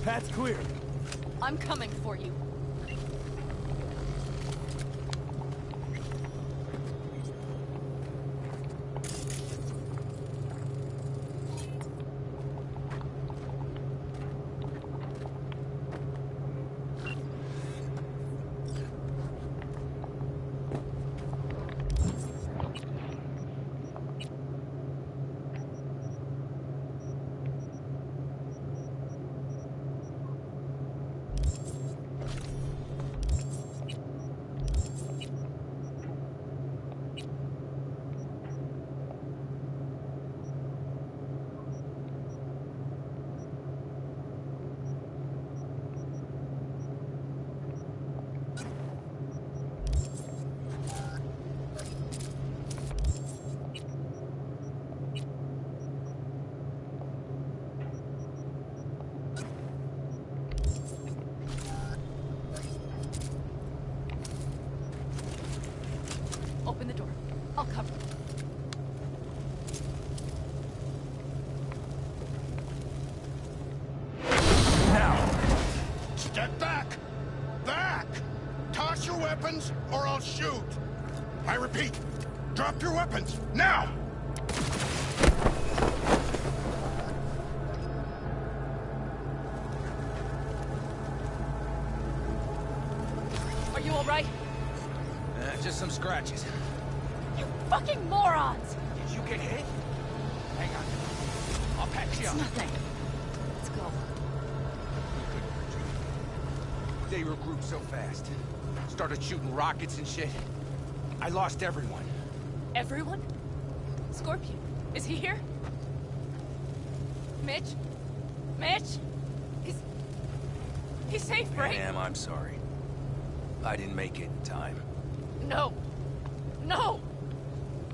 Path's clear. I'm coming for you. Open the door. I'll cover it. Now! Step back! Back! Toss your weapons, or I'll shoot! I repeat, drop your weapons, now! Are you alright? Just some scratches. You fucking morons! Did you get hit? Hang on. I'll patch you It's up. nothing. Let's go. They regrouped so fast. Started shooting rockets and shit. I lost everyone. Everyone? Scorpion, is he here? Mitch? Mitch? He's safe, right? Ma'am, I'm sorry. I didn't make it in time. No. No!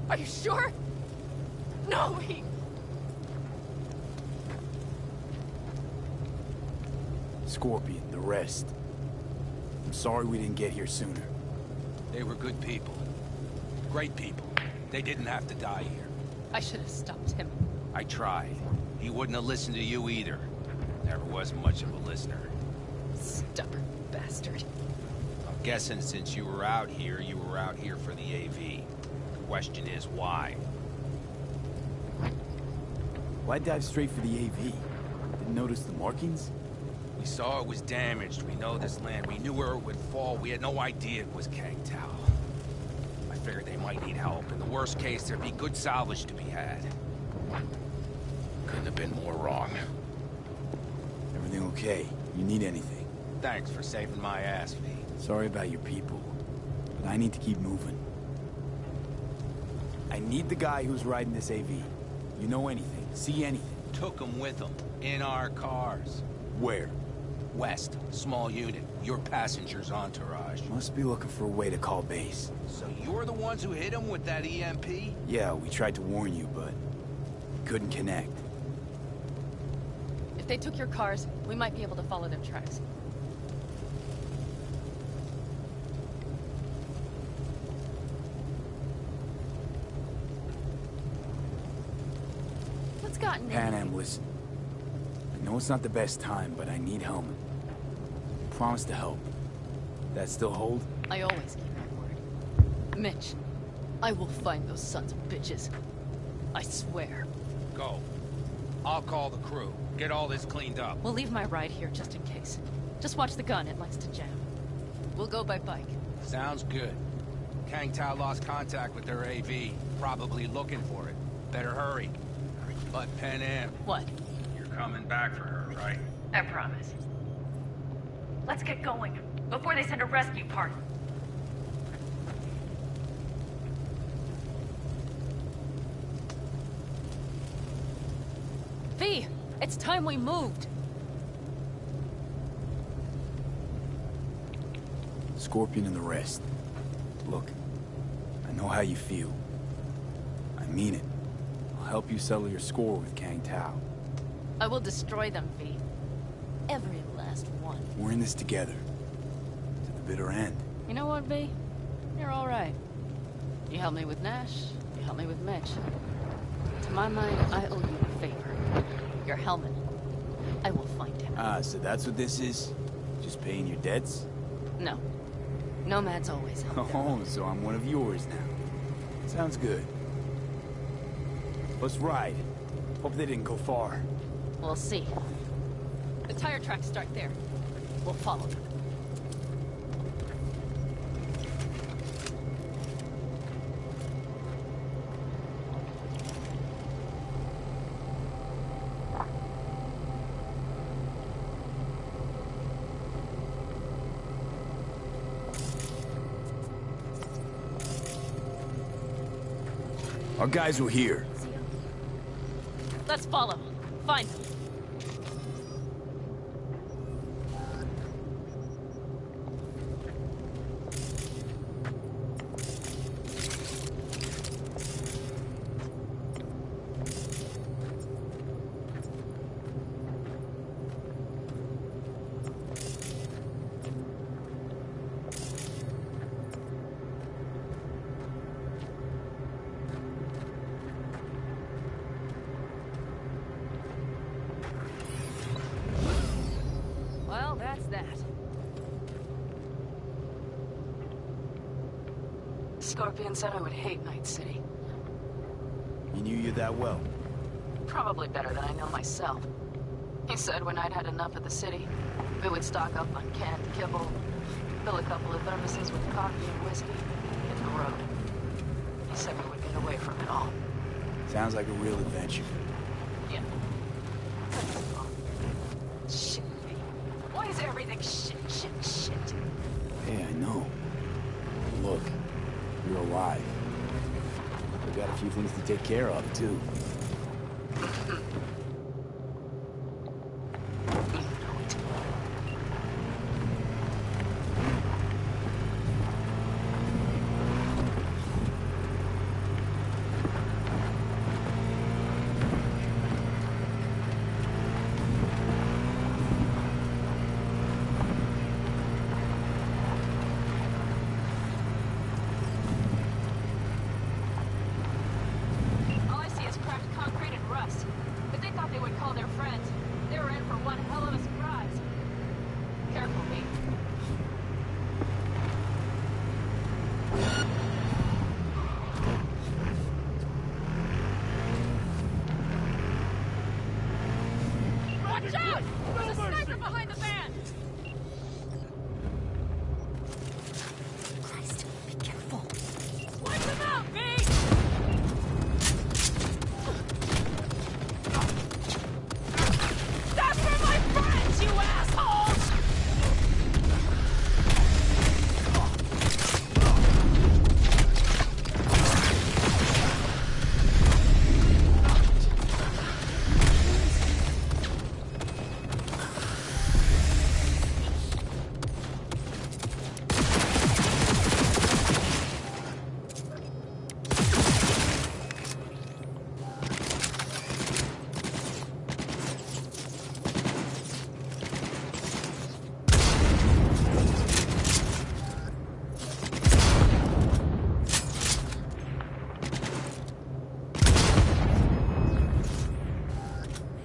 Are you sure? No, Scorpion, the rest. I'm sorry we didn't get here sooner. They were good people. Great people. They didn't have to die here. I should have stopped him. I tried. He wouldn't have listened to you either. Never was much of a listener. Stubborn bastard. I'm guessing since you were out here for the AV. The question is, why? Why dive straight for the AV? Didn't notice the markings? We saw it was damaged. We know this land. We knew where it would fall. We had no idea it was Kang Tao. I figured they might need help. In the worst case, there'd be good salvage to be had. Couldn't have been more wrong. Everything okay? You need anything? Thanks for saving my ass, V. Sorry about your people, but I need to keep moving. I need the guy who's riding this AV. You know anything? See anything? Took him with them. In our cars. Where? West. Small unit. Your passenger's entourage. Must be looking for a way to call base. So you're the ones who hit him with that EMP? Yeah, we tried to warn you, but we couldn't connect. If they took your cars, we might be able to follow their tracks. What's gotten in? Pan Am, listen. I know it's not the best time, but I need helmet. Promise to help. That still hold? I always keep my word. Mitch, I will find those sons of bitches. I swear. Go. I'll call the crew. Get all this cleaned up. We'll leave my ride here just in case. Just watch the gun, it likes to jam. We'll go by bike. Sounds good. Kang Tao lost contact with their AV. Probably looking for it. Better hurry. But Pan Am, What? you're coming back for her, right? I promise. Let's get going, before they send a rescue party. V, it's time we moved. Scorpion and the rest. Look, I know how you feel. I mean it. I'll help you settle your score with Kang Tao. I will destroy them, V. Every last one. We're in this together. To the bitter end. You know what, V? You're all right. You helped me with Nash, you helped me with Mitch. To my mind, I owe you a favor. Your helmet. I will find him. Ah, so that's what this is? Just paying your debts? No. Nomads always help. Oh, so I'm one of yours now. Sounds good. Let's ride. Hope they didn't go far. We'll see. The tire tracks start there. We'll follow them. Our guys were here. Let's follow. Find them. Well, that's that. Scorpion said I would hate Night City. He knew you that well. Probably better than I know myself. He said when I'd had enough of the city, we would stock up on canned kibble, fill a couple of thermoses with coffee and whiskey, hit the road. He said we would get away from it all. Sounds like a real adventure. Yeah. Shit. Why is everything shit? Hey, I know. Look, you're alive. We've got a few things to take care of, too. All I see is cracked concrete and rust. But they thought they would call their friends. They were in for one hell of a surprise. Careful, Pete. Watch out! There's a sniper behind the van! Christ, be careful. Watch him out, Pete! That's for my friends, you assholes!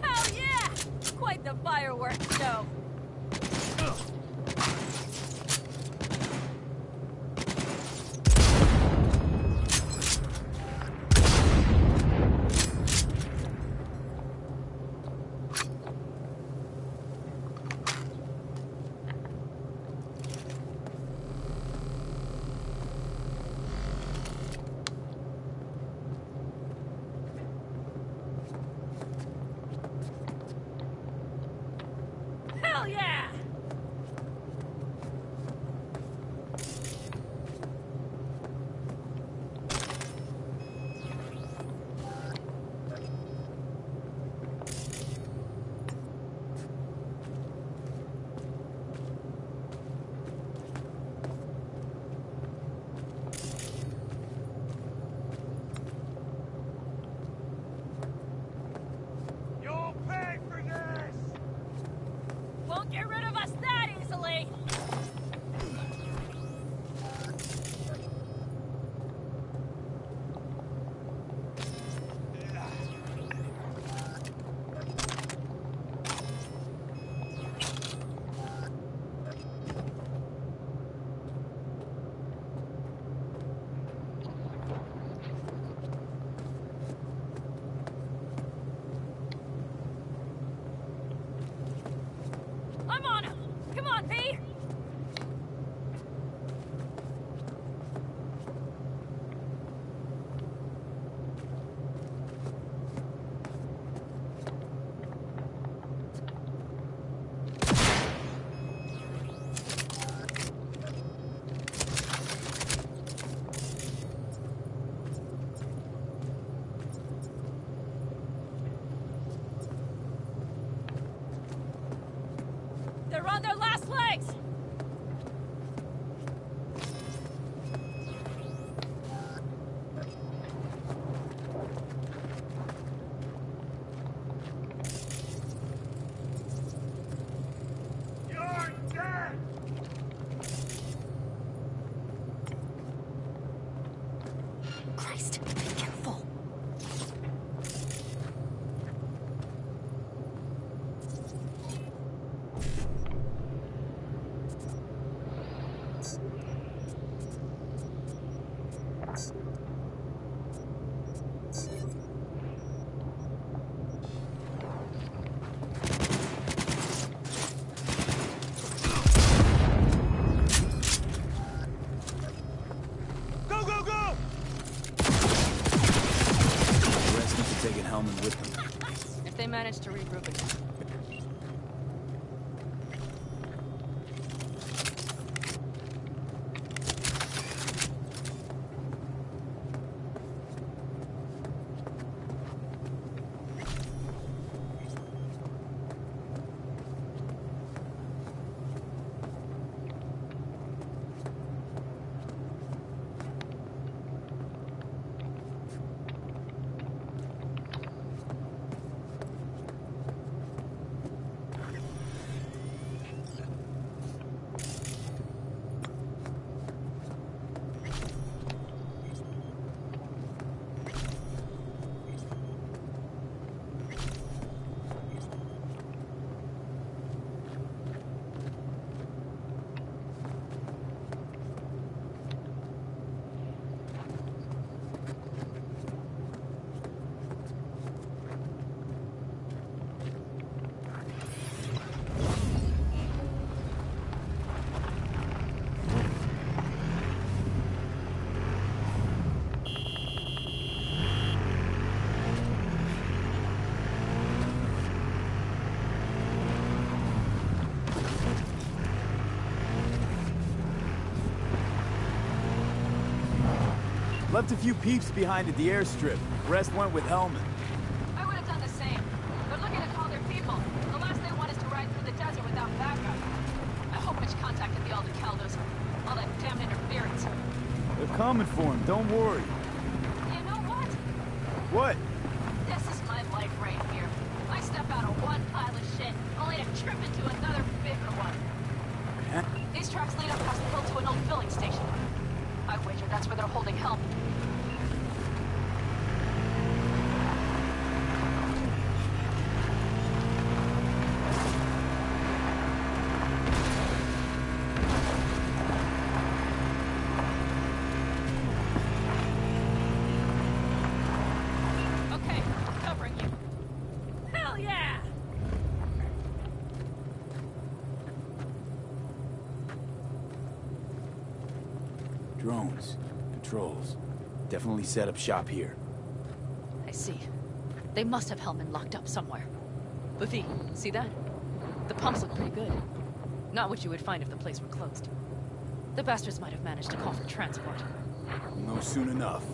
Hell yeah! Quite the fireworks show. Hell yeah! You'll pay for this! Won't get rid of us that easily! They're on their last legs! You're dead! Christ, be careful. Go, go, go! The rest need to take Hellman with them. If they manage to regroup again. Left a few peeps behind at the airstrip. Rest went with Hellman. I would have done the same. They're looking to call their people. The last they want is to ride through the desert without backup. I hope Mitch contacted the Aldecaldos. All that damn interference. They're coming for him, don't worry. You know what? What? This is my life right here. I step out of one pile of shit, only to trip into another bigger one. Huh? These tracks lead up past the hill to an old filling station. I wager that's where they're holding help. Okay, covering you. Hell yeah! Drones. Patrols. Definitely set up shop here. I see. They must have Hellman locked up somewhere. But V, see that? The pumps look pretty good. Not what you would find if the place were closed. The bastards might have managed to call for transport. We'll know soon enough.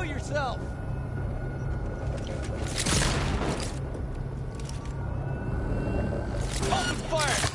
yourself! Open fire!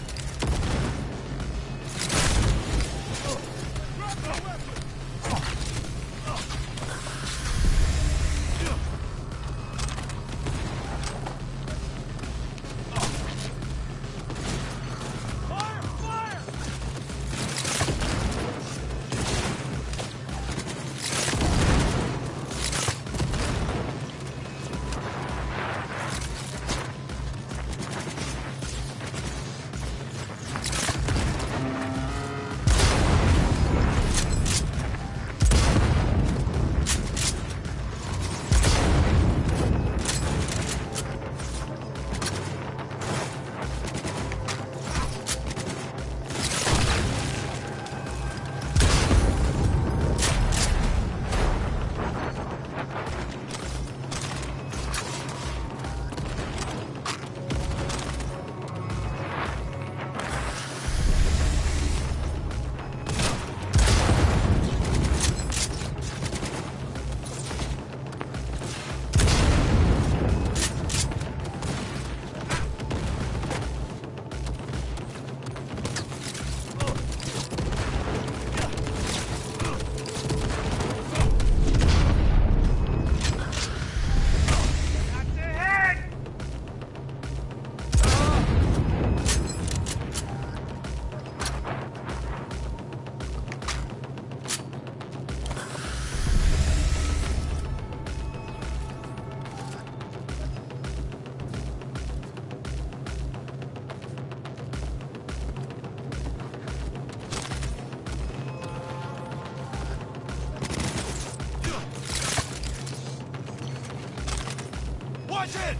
Watch it!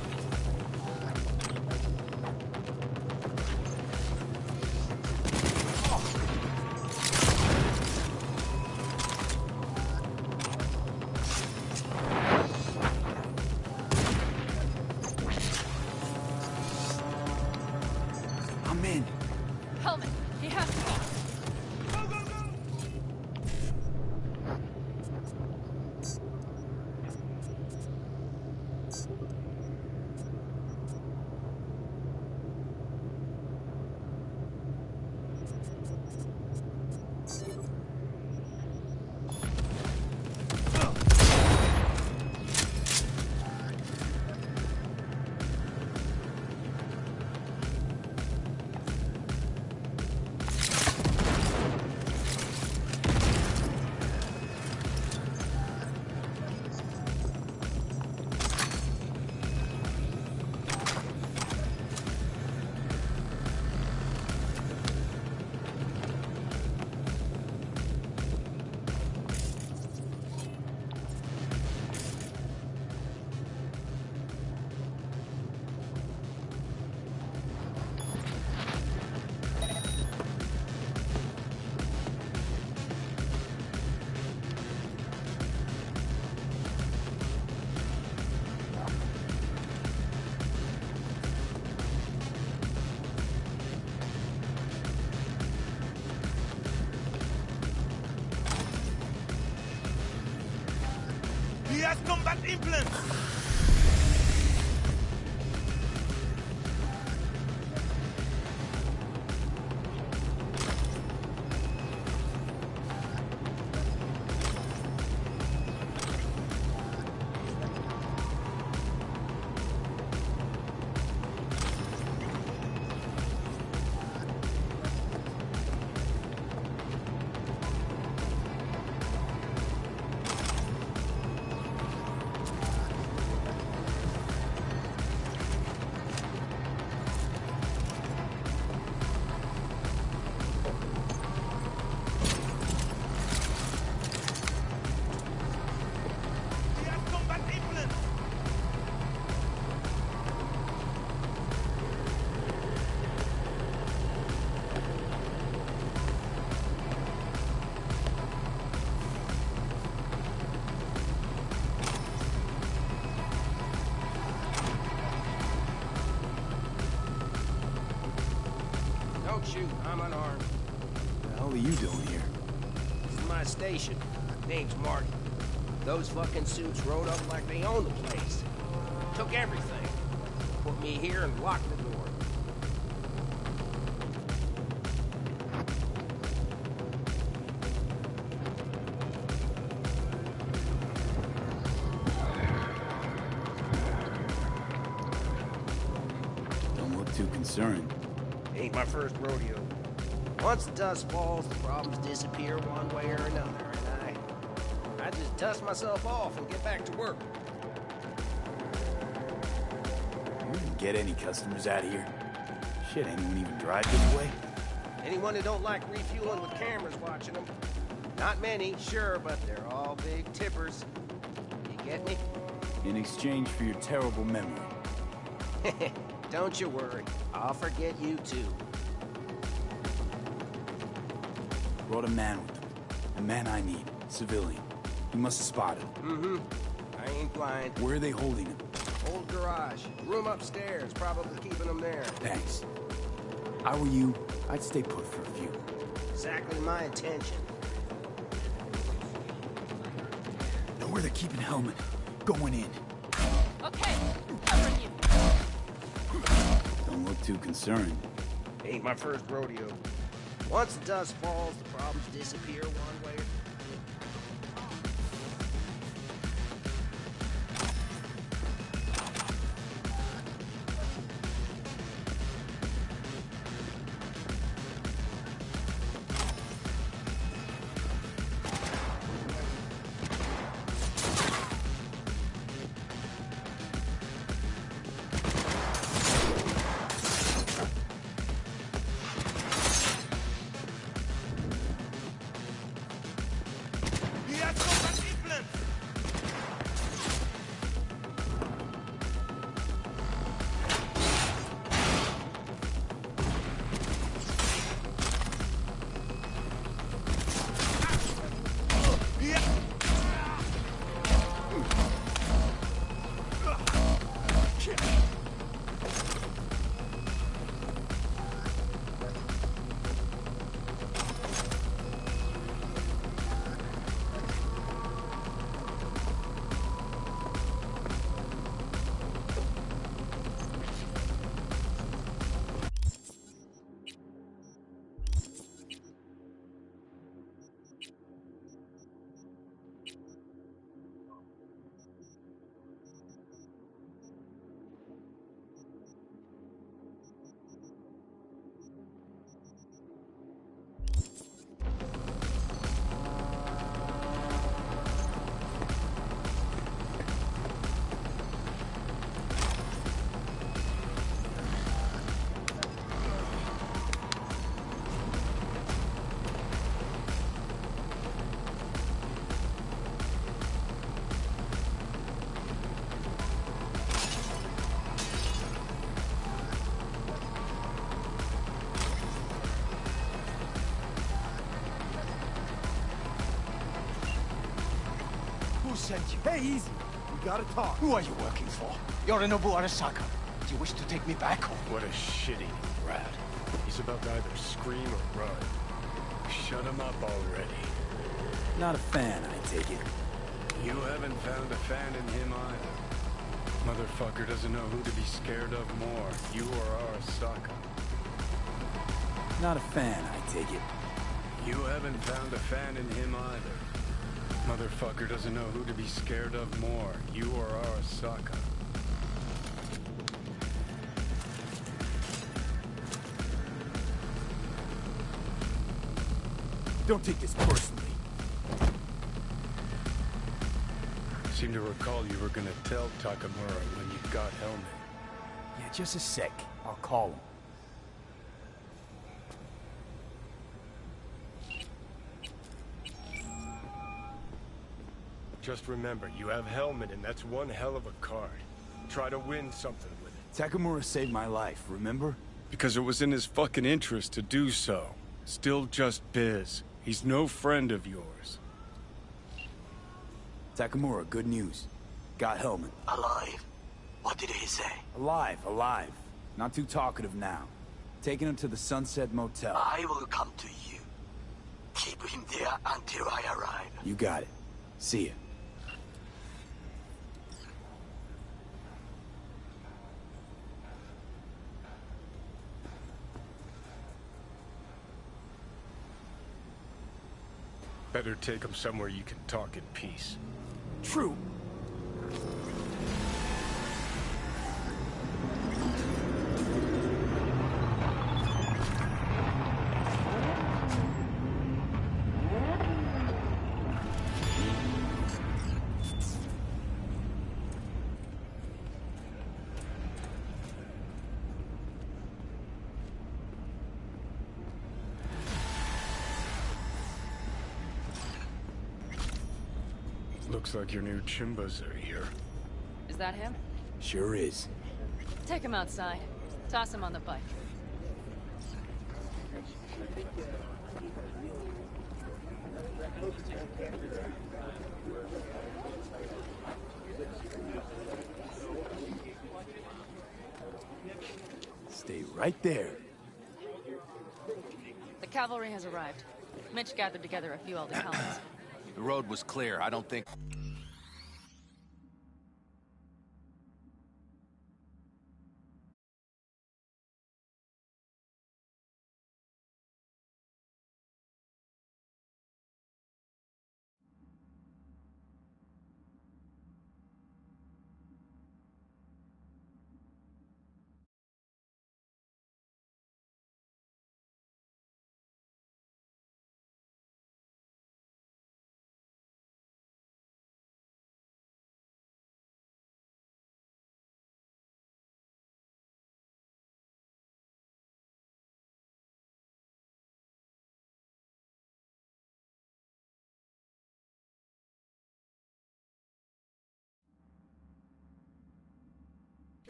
I'm in. Helmet, he has to be. Go, go, go! He has combat implants! Don't shoot, I'm unarmed. What the hell are you doing here? This is my station. Name's Marty. Those fucking suits rode up like they owned the place. Took everything. Put me here and locked the door. Don't look too concerned. Ain't my first rodeo. Once the dust falls, the problems disappear one way or another, and I just dust myself off and get back to work. You didn't get any customers out here. Shit, anyone even drive this way? Anyone who don't like refueling with cameras watching them. Not many, sure, but they're all big tippers. You get me? In exchange for your terrible memory. Don't you worry. I'll forget you too. Brought a man with them. A man I need. Civilian. You must have spotted him. Mm-hmm. I ain't blind. Where are they holding him? Old garage. Room upstairs. Probably keeping them there. Thanks. If I were you, I'd stay put for a few. Exactly my intention. Know where they're keeping Hellman. Going in. Okay, covering you. Don't look too concerned. Ain't my first rodeo. Once the dust falls, the problems disappear one way. Hey, easy. We gotta talk. Who are you working for? Yorinobu Arasaka. Do you wish to take me back home? What a shit-eating rat. He's about to either scream or run. Shut him up already. Not a fan, I take it. You haven't found a fan in him either. Motherfucker doesn't know who to be scared of more, you or Arasaka. Not a fan, I take it. You haven't found a fan in him either. Motherfucker doesn't know who to be scared of more, you or Arasaka. Don't take this personally. Seem to recall you were gonna tell Takamura when you got Hellman. Yeah, just a sec. I'll call him. Just remember, you have Hellman, and that's one hell of a card. Try to win something with it. Takamura saved my life, remember? Because it was in his fucking interest to do so. Still just biz. He's no friend of yours. Takamura, good news. Got Hellman. Alive? What did he say? Alive, alive. Not too talkative now. Taking him to the Sunset Motel. I will come to you. Keep him there until I arrive. You got it. See ya. Better take him somewhere you can talk in peace. True. Looks like your new Chimbas are here. Is that him? Sure is. Take him outside. Toss him on the bike. Stay right there. The cavalry has arrived. Mitch gathered together a few elder helmets. The road was clear. I don't think...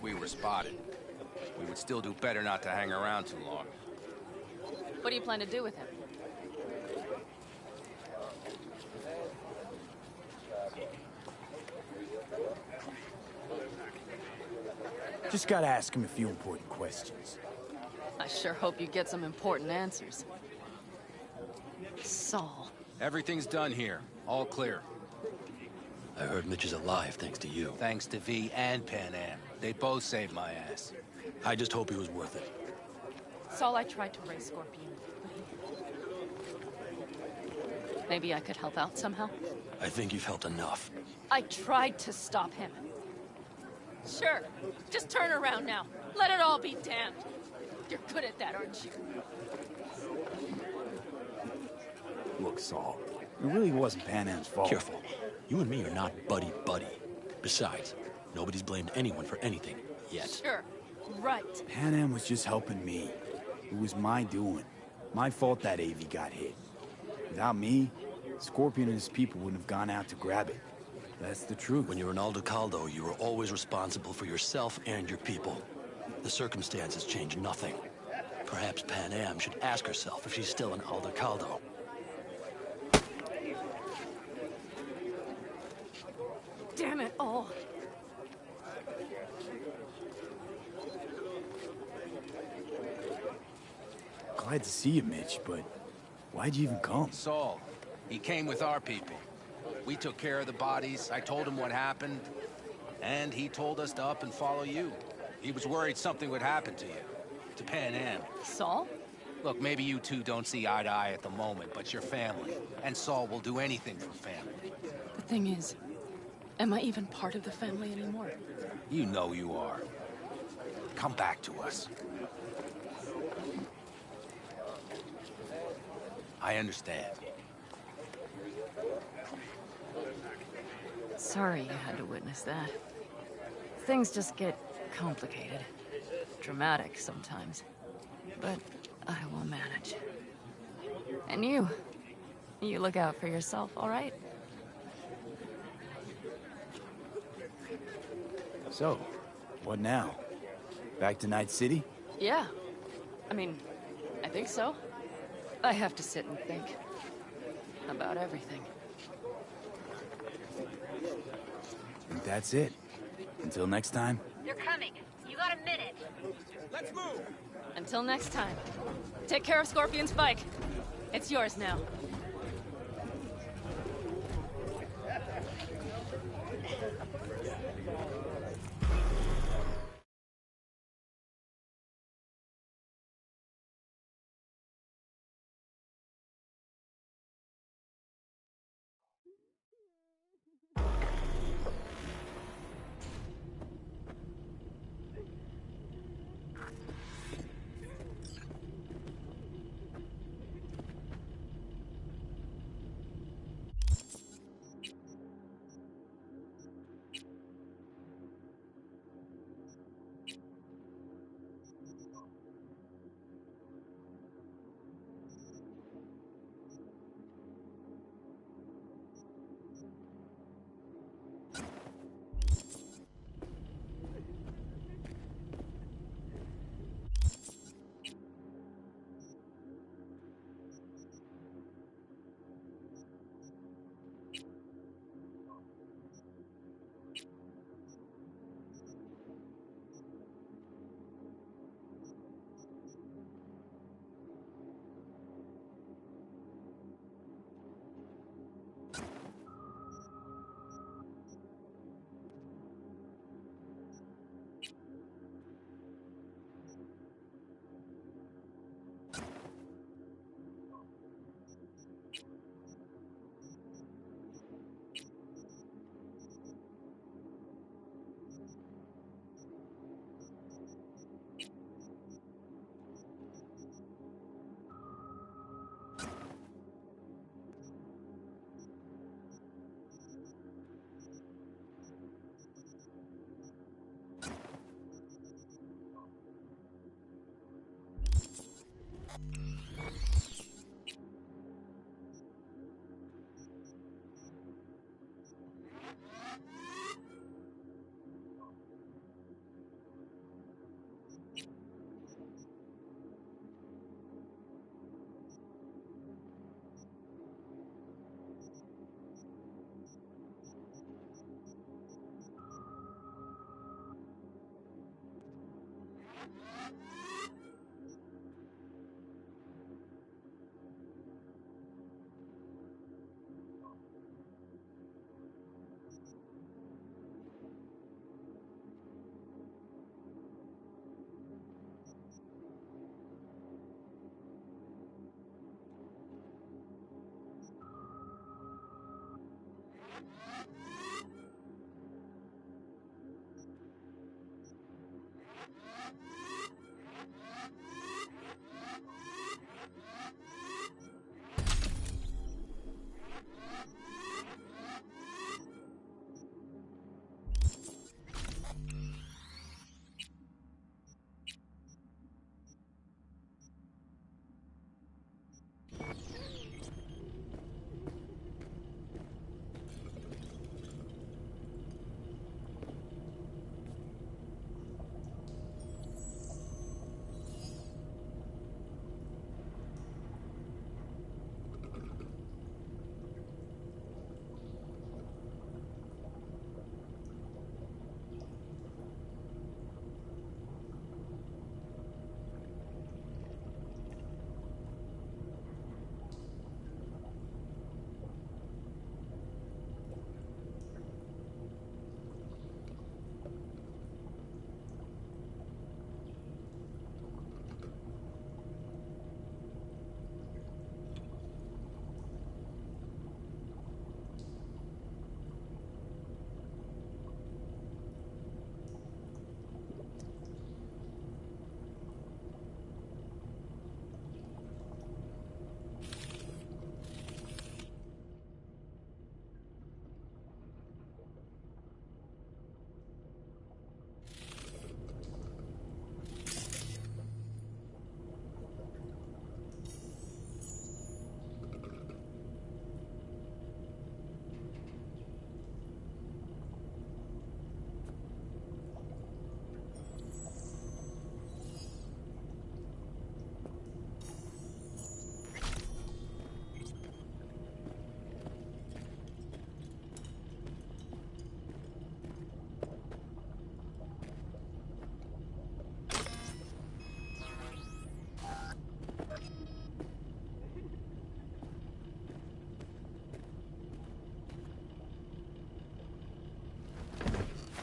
We were spotted. We would still do better not to hang around too long. What do you plan to do with him? Just gotta ask him a few important questions. I sure hope you get some important answers. Saul. Everything's done here. All clear. I heard Mitch is alive thanks to you. Thanks to V and Pan Am. They both saved my ass. I just hope he was worth it. Saul, I tried to raise Scorpion, but he... Maybe I could help out somehow? I think you've helped enough. I tried to stop him. Sure. Just turn around now. Let it all be damned. You're good at that, aren't you? Look, Saul, it really wasn't Pan Am's fault. Careful. You and me are not buddy-buddy. Besides, nobody's blamed anyone for anything, yet. Sure. Right. Pan Am was just helping me. It was my doing. My fault that AV got hit. Without me, Scorpion and his people wouldn't have gone out to grab it. That's the truth. When you're an Aldecaldo, you are always responsible for yourself and your people. The circumstances change nothing. Perhaps Pan Am should ask herself if she's still an Aldecaldo. Damn it all. Glad to see you, Mitch, but why'd you even come? Saul, he came with our people. We took care of the bodies. I told him what happened. And he told us to up and follow you. He was worried something would happen to you. To Pan Am. Saul? Look, maybe you two don't see eye to eye at the moment, but you're family. And Saul will do anything for family. The thing is, am I even part of the family anymore? You know you are. Come back to us. I understand. Sorry you had to witness that. Things just get complicated. Dramatic sometimes. But I will manage. And you look out for yourself, all right? So, what now? Back to Night City? Yeah. I mean, I think so. I have to sit and think. About everything. I think that's it. Until next time. They're coming. You got a minute. Let's move! Until next time. Take care of Scorpion's bike. It's yours now.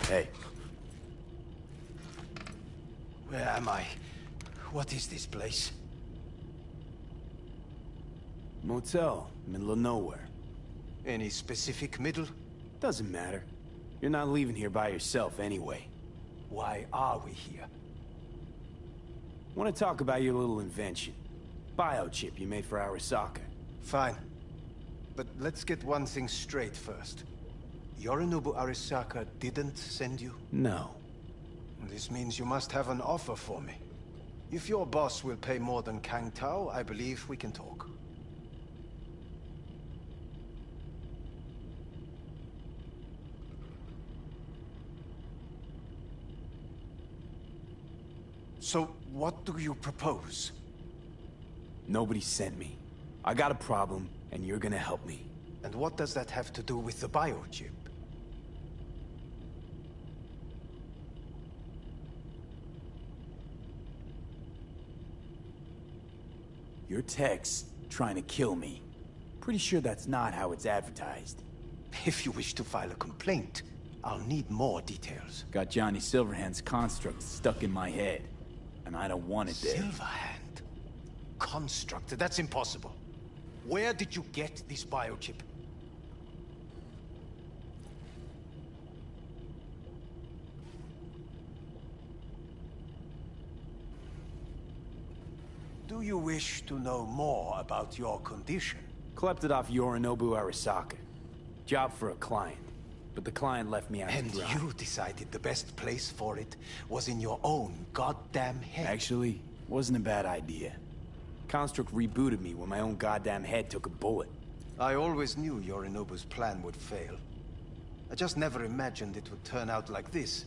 Hey. Where am I? What is this place? Motel, middle of nowhere. Any specific middle? Doesn't matter. You're not leaving here by yourself anyway. Why are we here? Want to talk about your little invention. Biochip you made for Arasaka. Fine. But let's get one thing straight first. Yorinobu Arasaka didn't send you? No. This means you must have an offer for me. If your boss will pay more than Kang Tao, I believe we can talk. So, what do you propose? Nobody sent me. I got a problem, and you're gonna help me. And what does that have to do with the biochip? Your text trying to kill me. Pretty sure that's not how it's advertised. If you wish to file a complaint, I'll need more details. Got Johnny Silverhand's construct stuck in my head, and I don't want it there. Silverhand? Construct? That's impossible. Where did you get this biochip? Do you wish to know more about your condition? Klept it off Yorinobu Arasaka. Job for a client. But the client left me out And to dry. you decided the best place for it was in your own goddamn head. Actually, wasn't a bad idea. Construct rebooted me when my own goddamn head took a bullet. I always knew Yorinobu's plan would fail. I just never imagined it would turn out like this.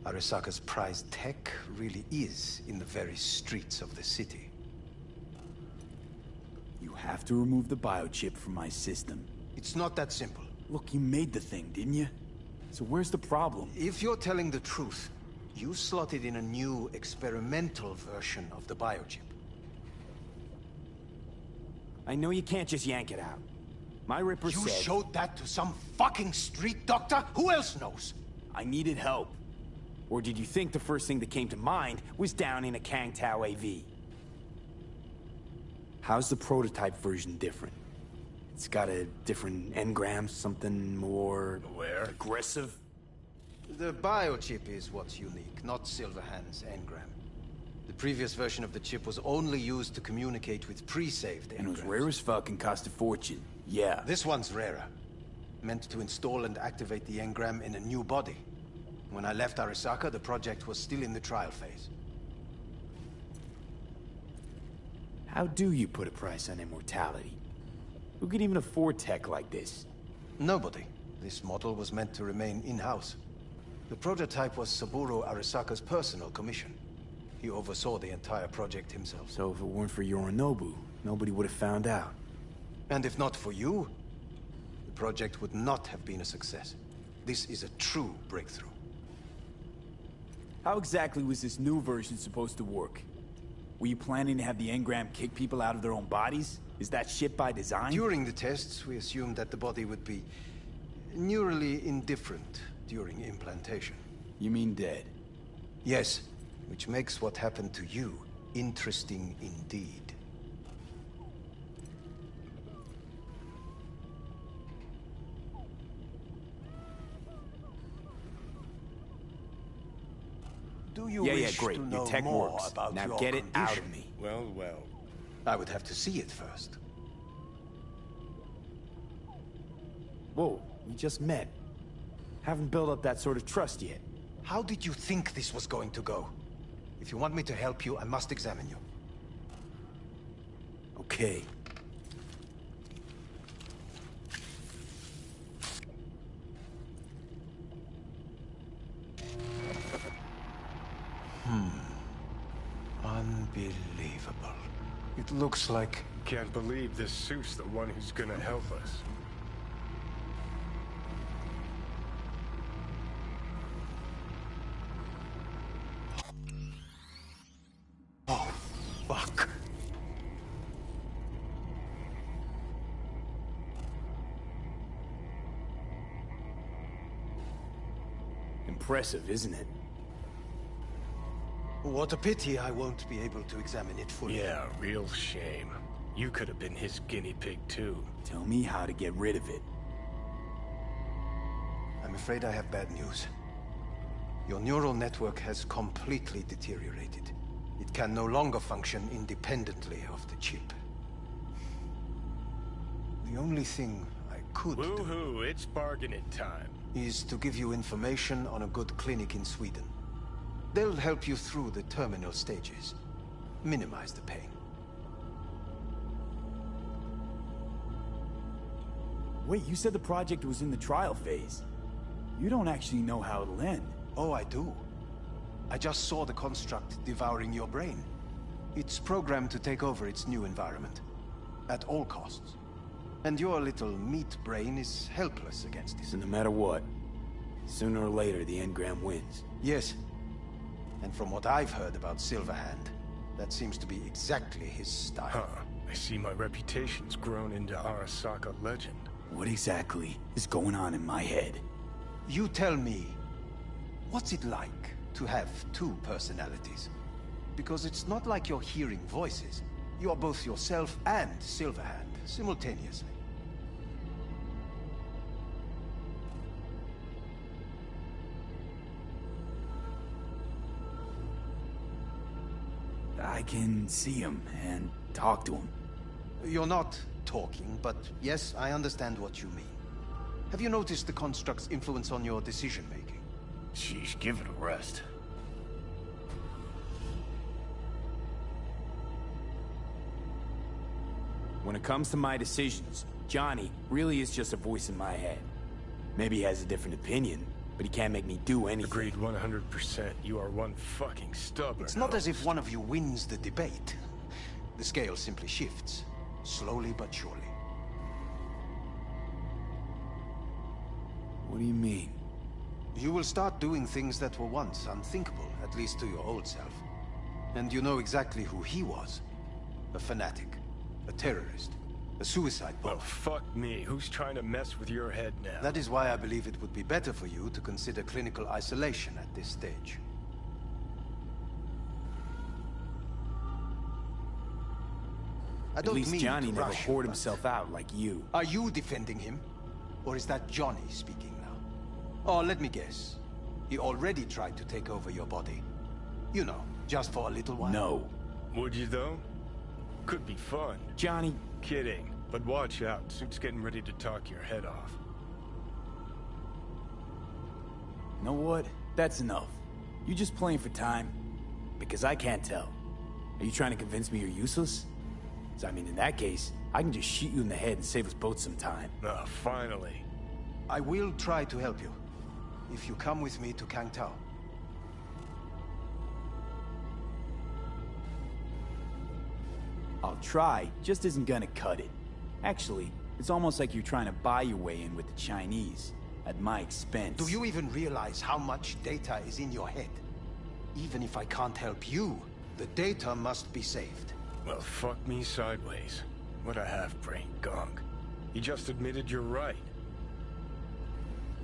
Arasaka's prized tech really is in the very streets of the city. You have to remove the biochip from my system. It's not that simple. Look, you made the thing, didn't you? So where's the problem? If you're telling the truth, you slotted in a new experimental version of the biochip. I know you can't just yank it out. My Ripper You said... showed that to some fucking street doctor? Who else knows? I needed help. Or did you think the first thing that came to mind was down in a Kang Tao AV? How's the prototype version different? It's got a different engram, something more... Where? aggressive? The biochip is what's unique, not Silverhand's engram. The previous version of the chip was only used to communicate with pre-saved engrams. And it was rare as fuck and cost a fortune. Yeah. This one's rarer. Meant to install and activate the engram in a new body. When I left Arasaka, the project was still in the trial phase. How do you put a price on immortality? Who could even afford tech like this? Nobody. This model was meant to remain in-house. The prototype was Saburo Arasaka's personal commission. He oversaw the entire project himself. So if it weren't for Yorinobu, nobody would have found out. And if not for you, the project would not have been a success. This is a true breakthrough. How exactly was this new version supposed to work? Were you planning to have the engram kick people out of their own bodies? Is that shit by design? During the tests, we assumed that the body would be neurally indifferent during implantation. You mean dead? Yes, which makes what happened to you interesting indeed. Do you wish great. to Your know tech more works. about Now your get it out condition? of me. Well, well. I would have to see it first. Whoa, we just met. Haven't built up that sort of trust yet. How did you think this was going to go? If you want me to help you, I must examine you. Okay. Unbelievable. It looks like... Can't believe this suit's the one who's gonna help us. Oh, fuck. Impressive, isn't it? What a pity I won't be able to examine it fully. Yeah, real shame. You could have been his guinea pig, too. Tell me how to get rid of it. I'm afraid I have bad news. Your neural network has completely deteriorated. It can no longer function independently of the chip. The only thing I could do Woo-hoo, it's bargaining time. is to give you information on a good clinic in Sweden. They'll help you through the terminal stages. Minimize the pain. Wait, you said the project was in the trial phase. You don't actually know how it'll end. Oh, I do. I just saw the construct devouring your brain. It's programmed to take over its new environment. At all costs. And your little meat brain is helpless against it. So no matter what, sooner or later the engram wins. Yes. And from what I've heard about Silverhand, that seems to be exactly his style. Huh. I see my reputation's grown into Arasaka legend. What exactly is going on in my head? You tell me, what's it like to have two personalities? Because it's not like you're hearing voices. You're both yourself and Silverhand, simultaneously. I can see him and talk to him. You're not talking, but yes, I understand what you mean. Have you noticed the construct's influence on your decision-making? Sheesh, give it a rest. When it comes to my decisions, Johnny really is just a voice in my head. Maybe he has a different opinion, but he can't make me do anything. Agreed 100%. You are one fucking stubborn. It's not as if one of you wins the debate. The scale simply shifts, slowly but surely. What do you mean? You will start doing things that were once unthinkable, at least to your old self. And you know exactly who he was. A fanatic, a terrorist, a suicide bomber. Well, fuck me. Who's trying to mess with your head now? That is why I believe it would be better for you to consider clinical isolation at this stage. I At don't least mean Johnny to never rush you, poured but- himself out like you. Are you defending him? Or is that Johnny speaking now? Oh, let me guess. He already tried to take over your body. You know, just for a little while. No. Would you, though? Could be fun. Johnny, Kidding. But watch out. Suit's getting ready to talk your head off. know what? That's enough. You just playing for time? Because I can't tell. Are you trying to convince me you're useless? 'Cause I mean, in that case, I can just shoot you in the head and save us both some time. Ah, finally. I will try to help you. If you come with me to Kang Tao. I'll try, just isn't gonna cut it. Actually, it's almost like you're trying to buy your way in with the Chinese, at my expense. Do you even realize how much data is in your head? Even if I can't help you, the data must be saved. Well, fuck me sideways. What a half-brain gunk. He just admitted you're right.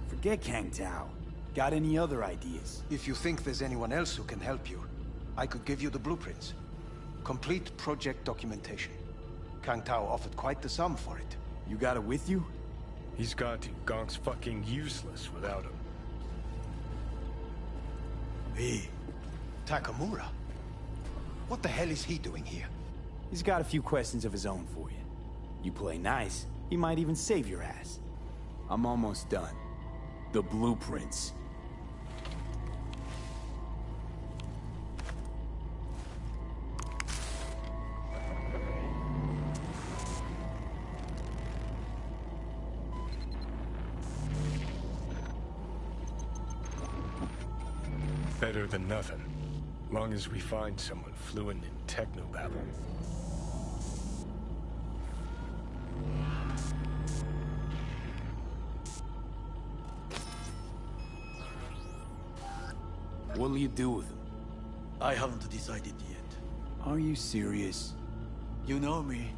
Forget Kang Tao. Got any other ideas? If you think there's anyone else who can help you, I could give you the blueprints. Complete project documentation. Kang Tao offered quite the sum for it. You got it with you? He's got to. Gonk's fucking useless without him. Hey, Takamura? What the hell is he doing here? He's got a few questions of his own for you. You play nice, he might even save your ass. I'm almost done. The blueprints. Better than nothing. Long as we find someone fluent in technobabble. What'll you do with him? I haven't decided yet. Are you serious? You know me.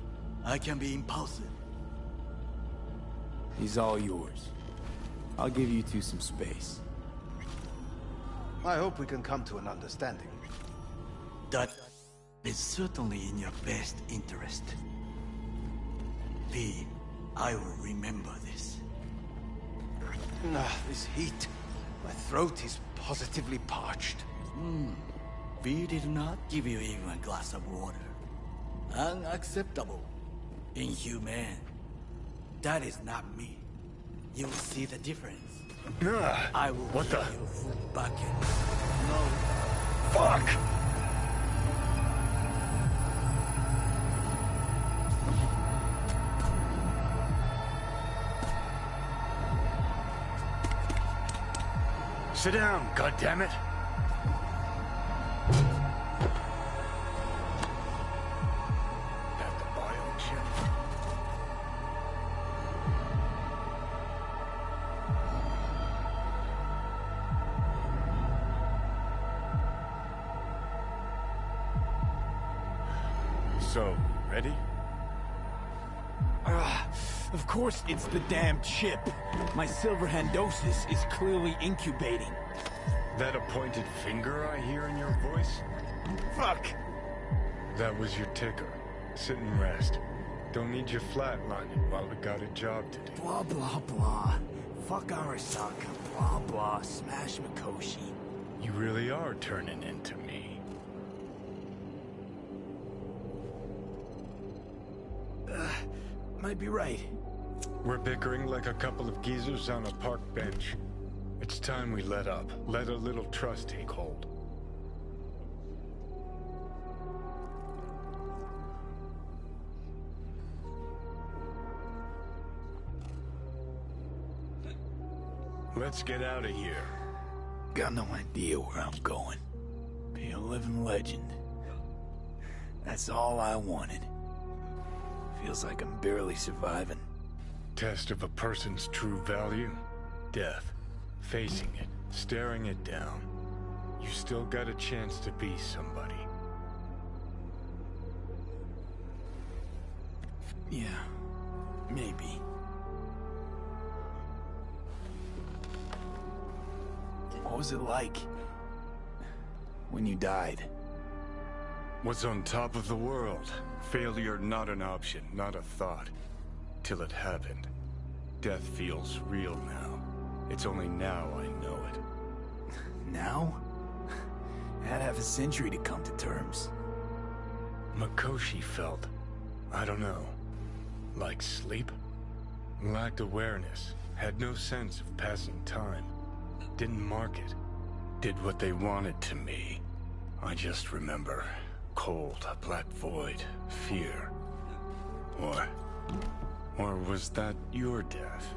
I can be impulsive. He's all yours. I'll give you two some space. I hope we can come to an understanding. That is certainly in your best interest. V, I will remember this. This heat. My throat is positively parched. V did not give you even a glass of water. Unacceptable. Inhumane. That is not me. You will see the difference. I will What the? give you a full bucket. No. Fuck! Sit down, goddammit! Have the biochip. So, ready? Of course it's the damn chip. My silverhandosis is clearly incubating. That a pointed finger I hear in your voice? Fuck! That was your ticker. Sit and rest. Don't need you flatlining while we got a job to do. Blah, blah, blah. Fuck Arasaka. Blah, blah. Smash Mikoshi. You really are turning into me. Might be right. We're bickering like a couple of geezers on a park bench. It's time we let up. Let a little trust take hold. Let's get out of here. Got no idea where I'm going. Be a living legend. That's all I wanted. Feels like I'm barely surviving. Test of a person's true value? Death. Facing it. Staring it down. You still got a chance to be somebody. Yeah, maybe. What was it like when you died? Was on top of the world. Failure not an option, not a thought. Till it happened. Death feels real now. It's only now I know it. Now? I had half a century to come to terms. Mikoshi felt, I don't know, like sleep? Lacked awareness, had no sense of passing time. Didn't mark it. Did what they wanted to me. I just remember cold, a black void, fear. Or was that your death?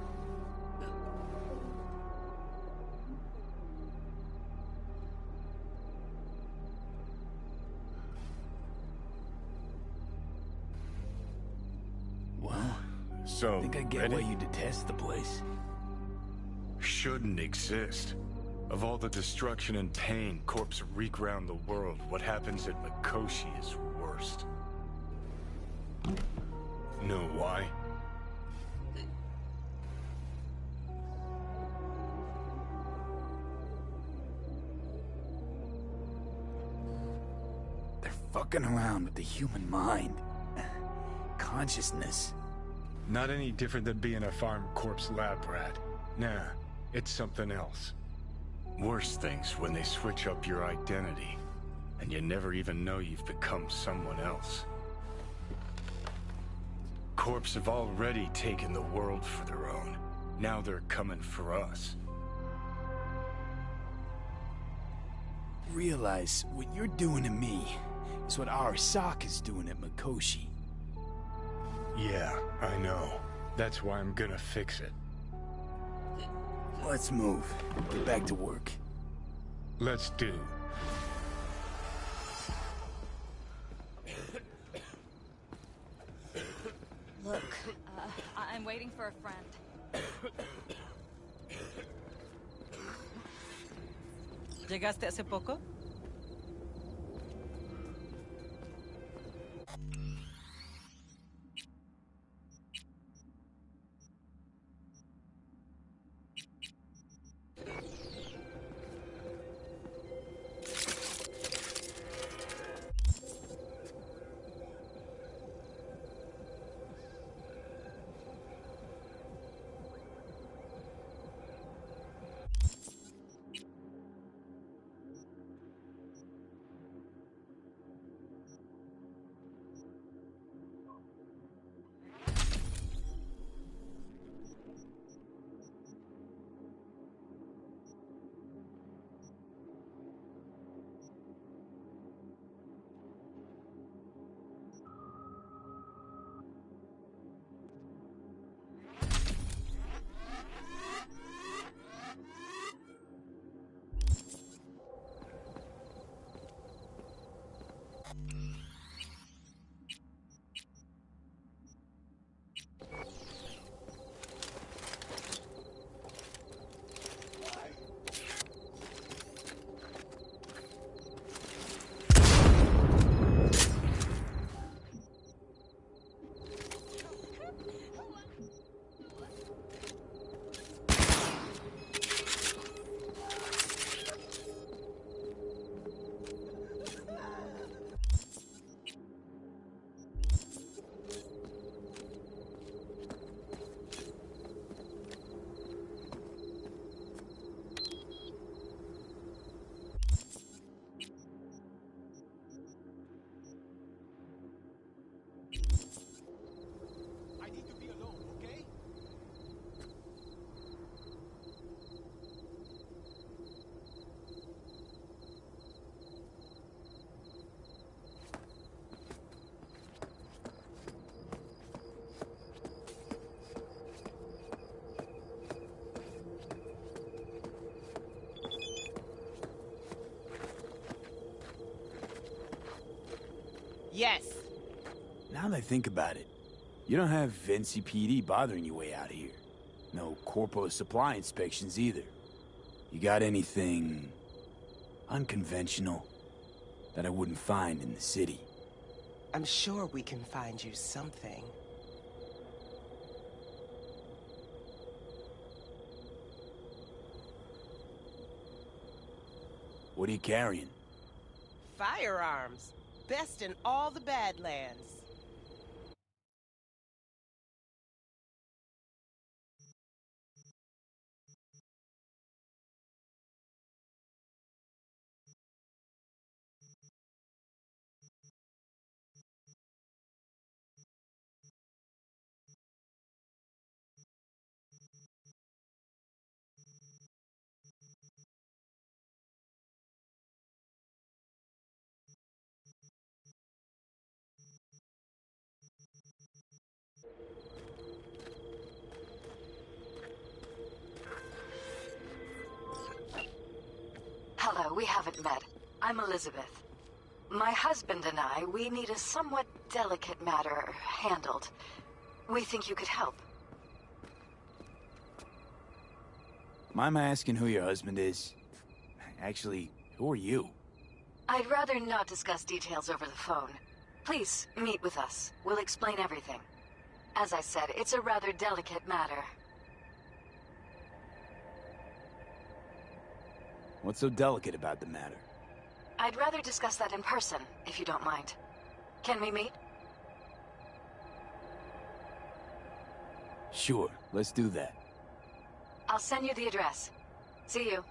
Well, So, I think I get ready? why you detest the place. Shouldn't exist. Of all the destruction and pain corpse wreak round the world, what happens at Mikoshi is worst. Know why? They're fucking around with the human mind. Consciousness. Not any different than being a farm corpse lab rat. Nah, it's something else. Worse things when they switch up your identity, and you never even know you've become someone else. Corpse have already taken the world for their own. Now they're coming for us. Realize what you're doing to me is what Arasaka's doing at Mikoshi. Yeah, I know. That's why I'm gonna fix it. Let's move. Get back to work. Let's do. Look, I'm waiting for a friend. ¿Llegaste hace poco? Yes. Now that I think about it, you don't have NCPD bothering you way out here. No corpo supply inspections either. You got anything unconventional that I wouldn't find in the city? I'm sure we can find you something. What are you carrying? Firearms. best in all the Badlands. Hello, we haven't met. I'm Elizabeth. My husband and I, we need a somewhat delicate matter handled. We think you could help. Mind my asking who your husband is? Actually, who are you? I'd rather not discuss details over the phone. Please, meet with us. We'll explain everything. As I said, it's a rather delicate matter. What's so delicate about the matter? I'd rather discuss that in person, if you don't mind. Can we meet? Sure, let's do that. I'll send you the address. See you.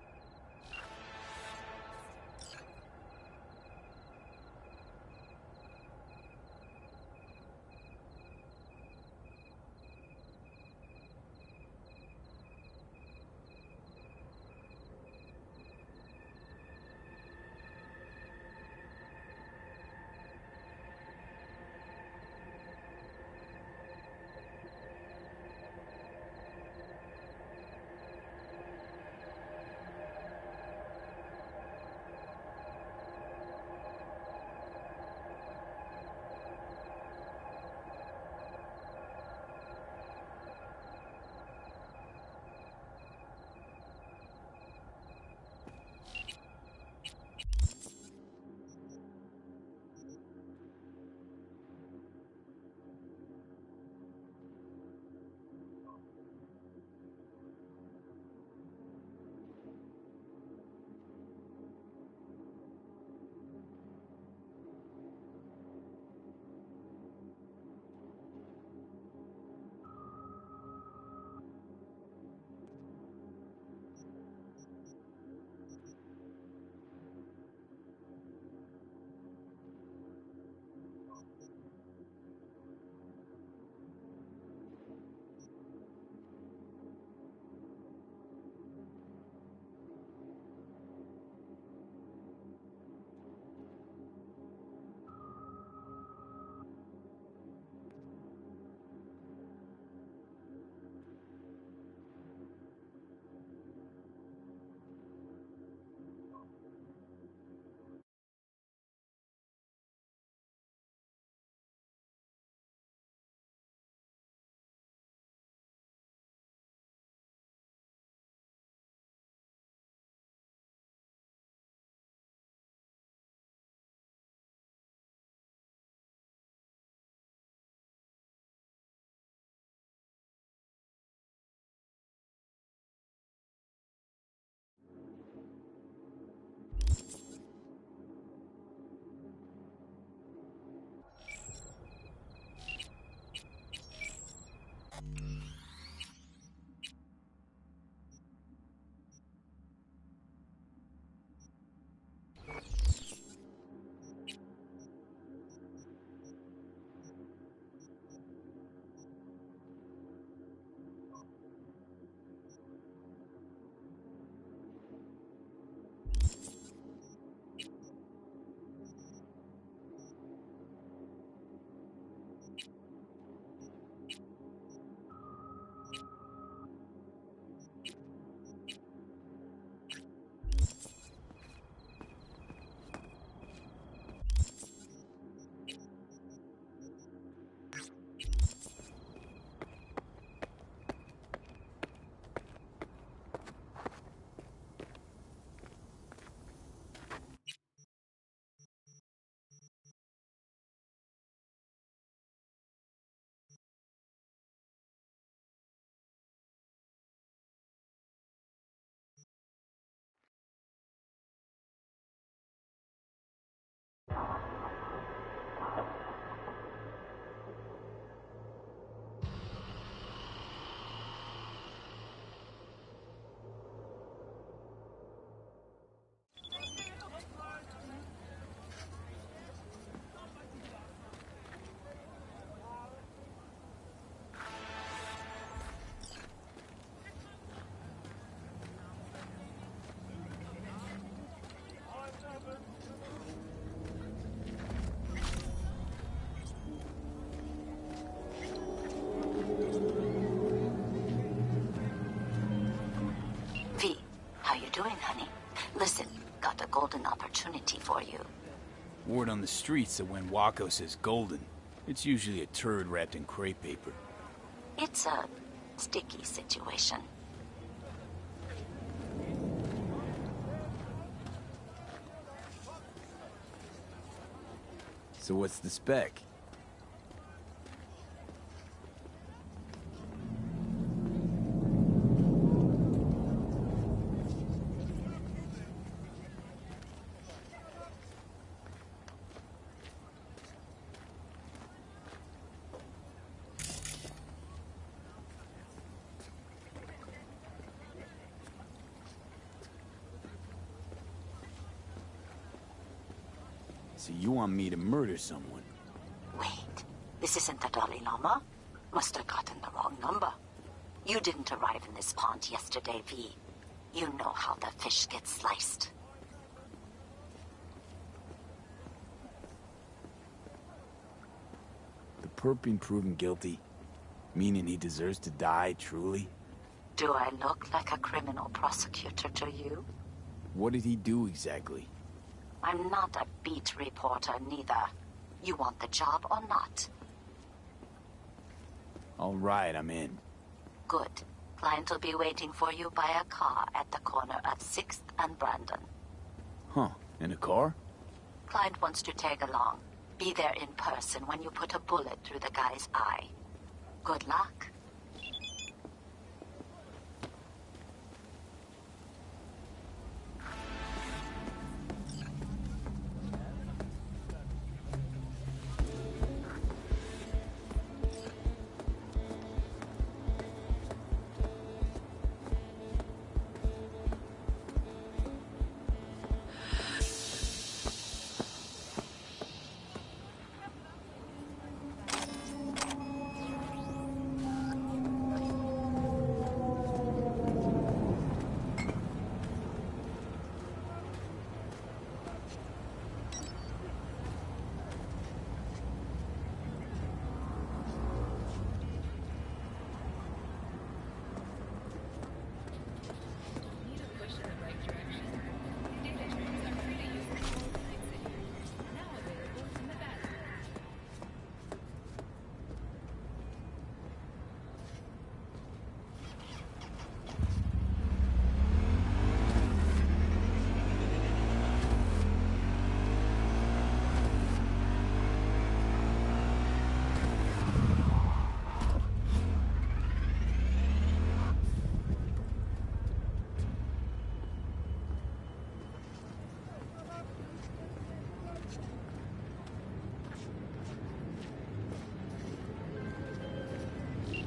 golden opportunity for you. Word on the streets that when Wako says golden, it's usually a turd wrapped in crepe paper. It's a sticky situation. So what's the spec? So you want me to murder someone? Wait, this isn't the Dalai Lama? Must have gotten the wrong number. You didn't arrive in this pond yesterday, V. You know how the fish gets sliced. The perp been proven guilty? Meaning he deserves to die, truly? Do I look like a criminal prosecutor to you? What did he do exactly? I'm not a beat reporter, neither. You want the job or not? All right, I'm in. Good. Client will be waiting for you by a car at the corner of 6th and Brandon. Huh, in a car? Client wants to tag along. Be there in person when you put a bullet through the guy's eye. Good luck.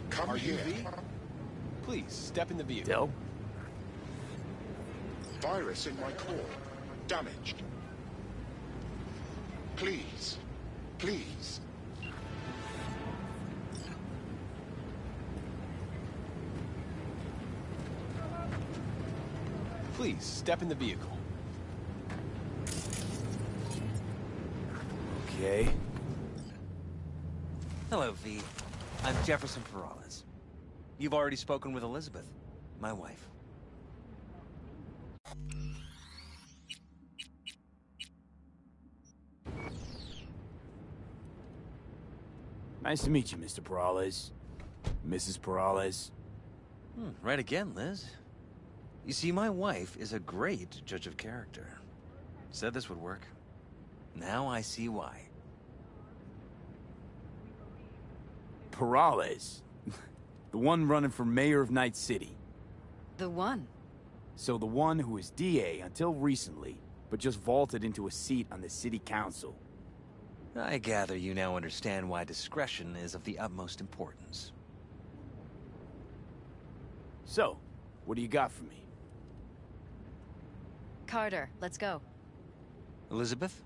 Come here. Please, step in the vehicle. Del? Virus in my core. Damaged. Please. Please. Please, step in the vehicle. Okay. Hello, V. I'm Jefferson Perales. You've already spoken with Elizabeth, my wife. Nice to meet you, Mr. Perales. Mrs. Perales. Right again, Liz. You see, my wife is a great judge of character. Said this would work. Now I see why. Perales. The one running for mayor of Night City. The one? So the one who was DA until recently, but just vaulted into a seat on the city council. I gather you now understand why discretion is of the utmost importance. So, what do you got for me? Carter, let's go. Elizabeth?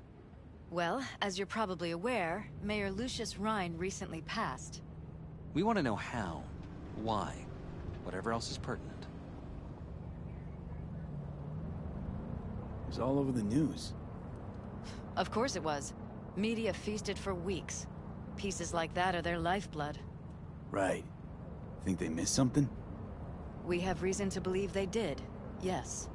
Well, as you're probably aware, Mayor Lucius Rhine recently passed. We want to know how, why, whatever else is pertinent. It was all over the news. Of course it was. Media feasted for weeks. Pieces like that are their lifeblood. Right. Think they missed something? We have reason to believe they did, yes.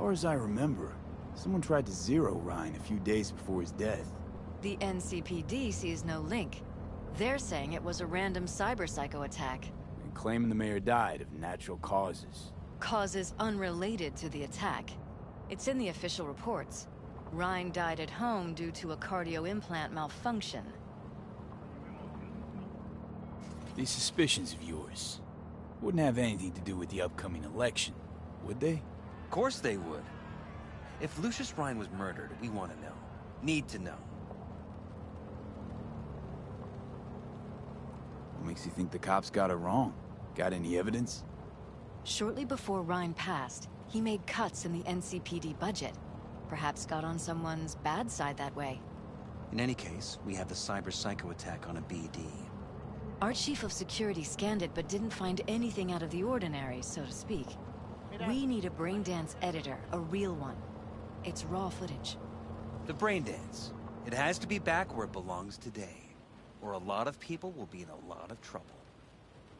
far as I remember, someone tried to zero Ryan a few days before his death. The NCPD sees no link. They're saying it was a random cyber-psycho attack. And claiming the mayor died of natural causes. Causes unrelated to the attack. It's in the official reports. Ryan died at home due to a cardio implant malfunction. These suspicions of yours wouldn't have anything to do with the upcoming election, would they? Of course they would. If Lucius Ryan was murdered, we want to know. Need to know. What makes you think the cops got it wrong? Got any evidence? Shortly before Ryan passed, he made cuts in the NCPD budget. Perhaps got on someone's bad side that way. In any case, we have the cyber-psycho attack on a BD. Our chief of security scanned it but didn't find anything out of the ordinary, so to speak. We need a Braindance editor, a real one. It's raw footage. The Braindance. It has to be back where it belongs today, or a lot of people will be in a lot of trouble.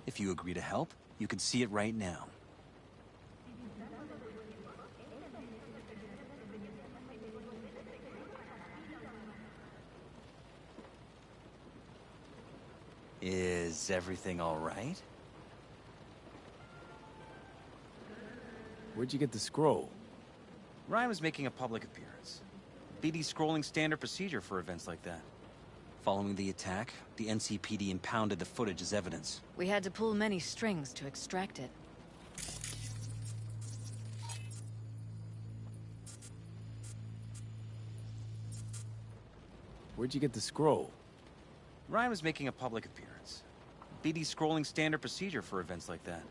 If you agree to help, you can see it right now. Is everything all right? Where'd you get the scroll? Ryan was making a public appearance. BD scrolling standard procedure for events like that. Following the attack, the NCPD impounded the footage as evidence. We had to pull many strings to extract it. Where'd you get the scroll? Ryan was making a public appearance. BD scrolling standard procedure for events like that.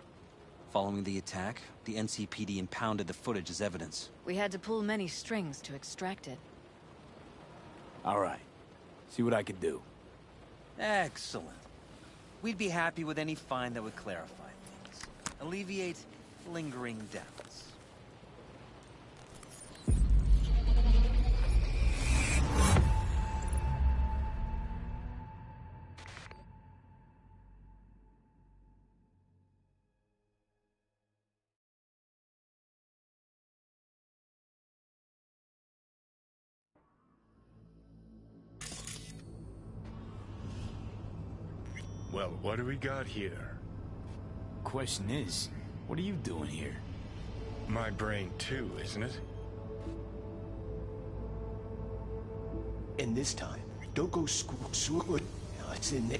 Following the attack, the NCPD impounded the footage as evidence. We had to pull many strings to extract it. All right. See what I could do. Excellent. We'd be happy with any find that would clarify things. Alleviate lingering doubts. Well, what do we got here? Question is, what are you doing here? My brain too, isn't it? And this time, don't go screw. It's in there.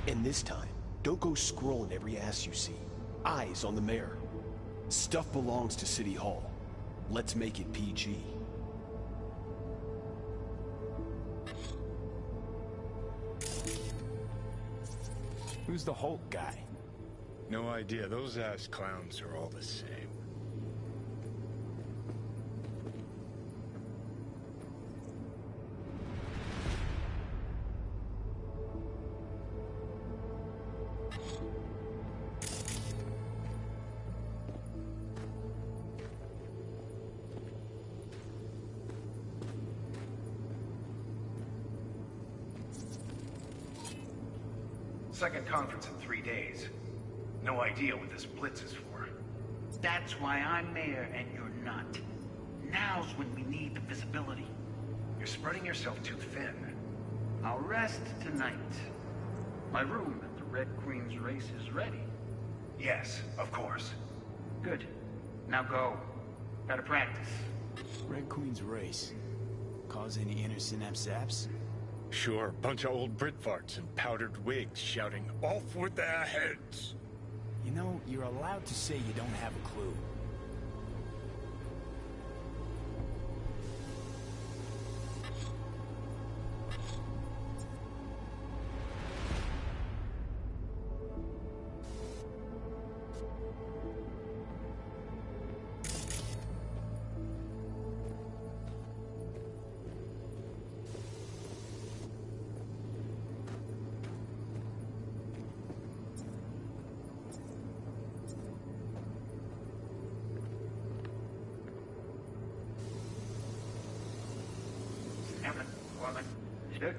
And this time, don't go scrolling every ass you see. Eyes on the mayor. Stuff belongs to City Hall. Let's make it PG. Who's the Hulk guy? No idea. Those ass clowns are all the same. Second conference in 3 days. No idea what this blitz is for. That's why I'm mayor and you're not. Now's when we need the visibility. You're spreading yourself too thin. I'll rest tonight. My room at the Red Queen's race is ready. Yes, of course. Good. Now go. Gotta practice. Red Queen's race. Cause any inner synapse saps? Sure, bunch of old Brit farts in powdered wigs shouting, "Off with their heads!" You know, you're allowed to say you don't have a clue. Good.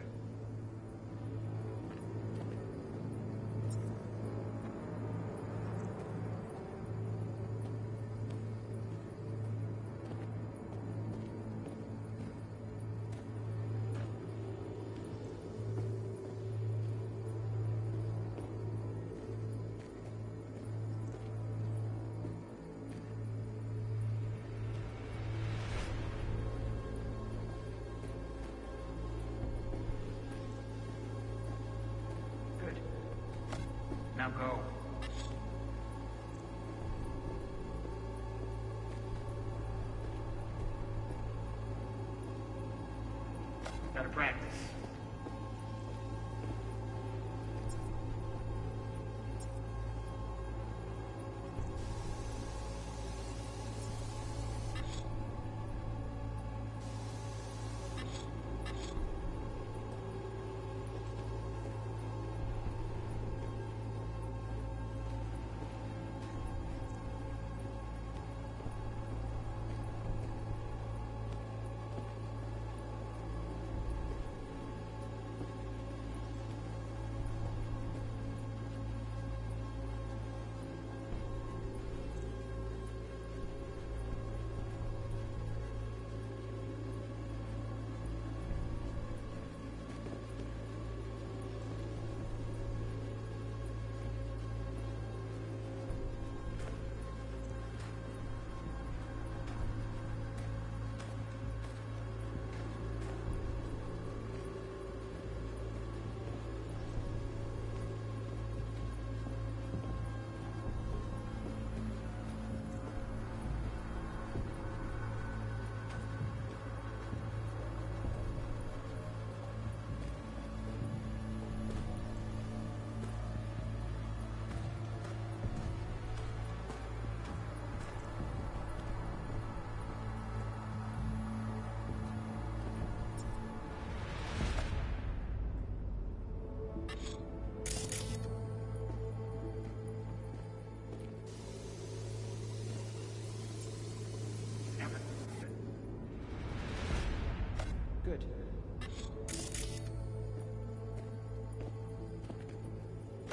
Now go. Gotta practice. Good.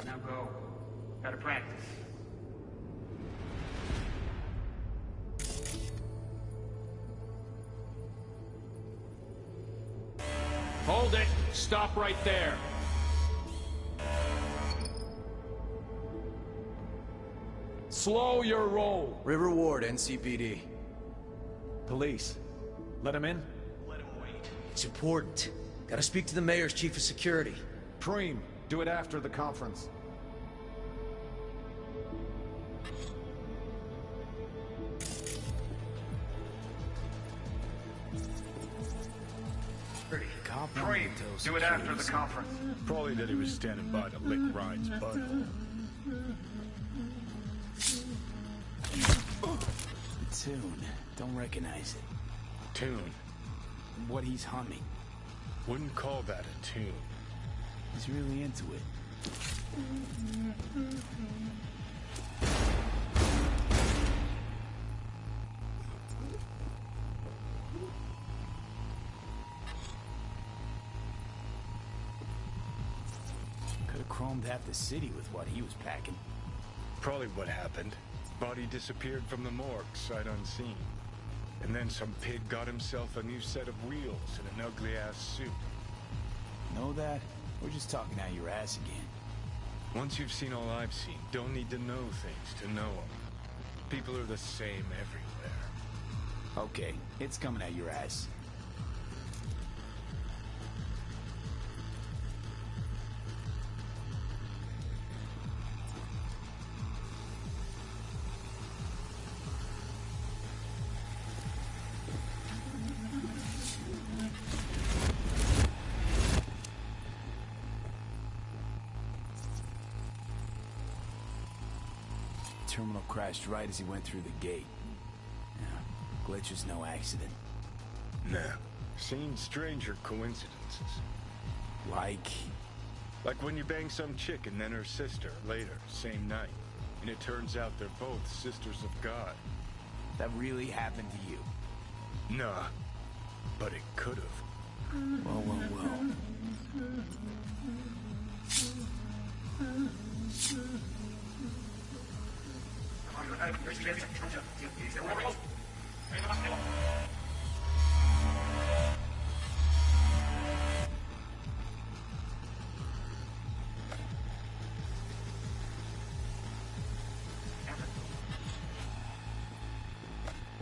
Now go. Gotta practice. Hold it! Stop right there! Slow your roll! River Ward, NCPD. Police. Let him in? It's important. Gotta speak to the mayor's chief of security. Preem, do it after the conference. Preem, do it after the conference. Probably that he was standing by to lick Ryan's butt. The tune. Don't recognize it. Tune? What he's humming. Wouldn't call that a tune. He's really into it. Could have chromed half the city with what he was packing. Probably what happened. Body disappeared from the morgue, sight unseen. And then some pig got himself a new set of wheels and an ugly-ass suit. Know that? We're just talking out your ass again. Once you've seen all I've seen, don't need to know things to know them. People are the same everywhere. Okay, it's coming out your ass. Terminal crashed right as he went through the gate. Yeah, glitch was no accident. Nah. Seen stranger coincidences. Like when you bang some chick and then her sister later, same night. And it turns out they're both sisters of God. That really happened to you? Nah. But it could've. Well, well, well.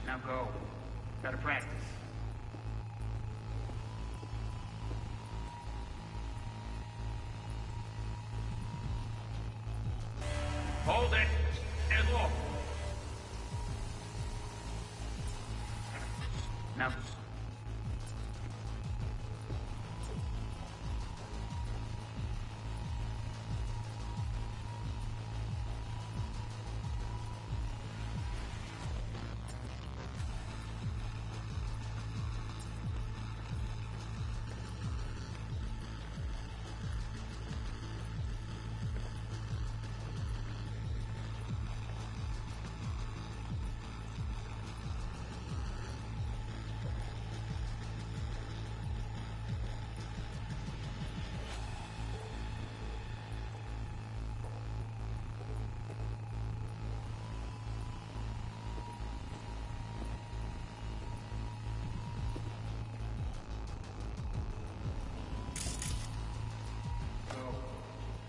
Now go. Gotta practice. Hold it and look. Now.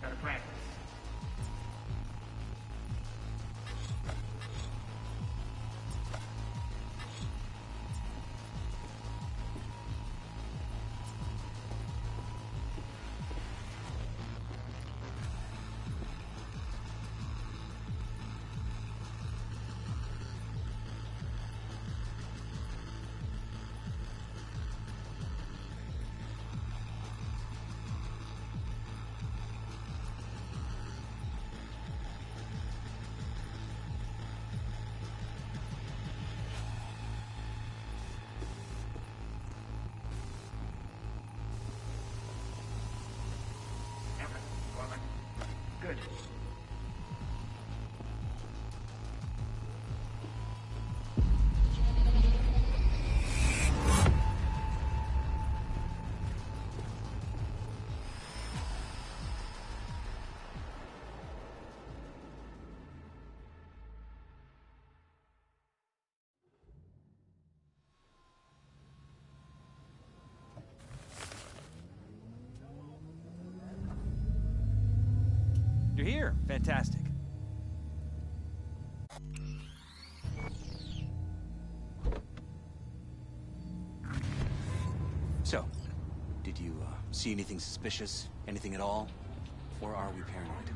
Gotta practice. Good. You're here. Fantastic. So, did you see anything suspicious? Anything at all? Or are we paranoid?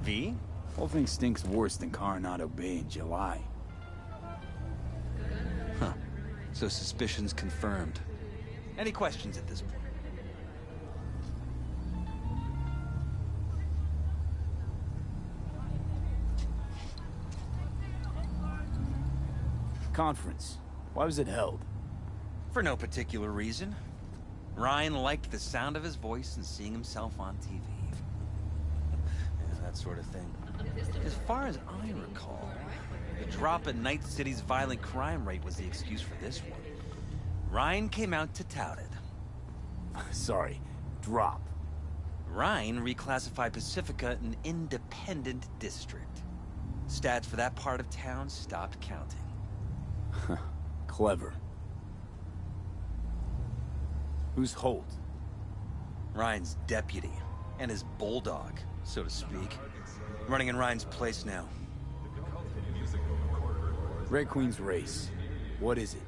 V? Whole thing stinks worse than Coronado Bay in July. Huh. So suspicions confirmed. Any questions at this point? Conference. Why was it held? For no particular reason. Ryan liked the sound of his voice and seeing himself on TV. Yeah, that sort of thing. As far as I recall, the drop in Night City's violent crime rate was the excuse for this one. Ryan came out to tout it. Sorry, drop. Ryan reclassified Pacifica an independent district. Stats for that part of town stopped counting. Clever. Who's Holt? Ryan's deputy, and his bulldog, so to speak. Running in Ryan's place now. Red Queen's race. What is it?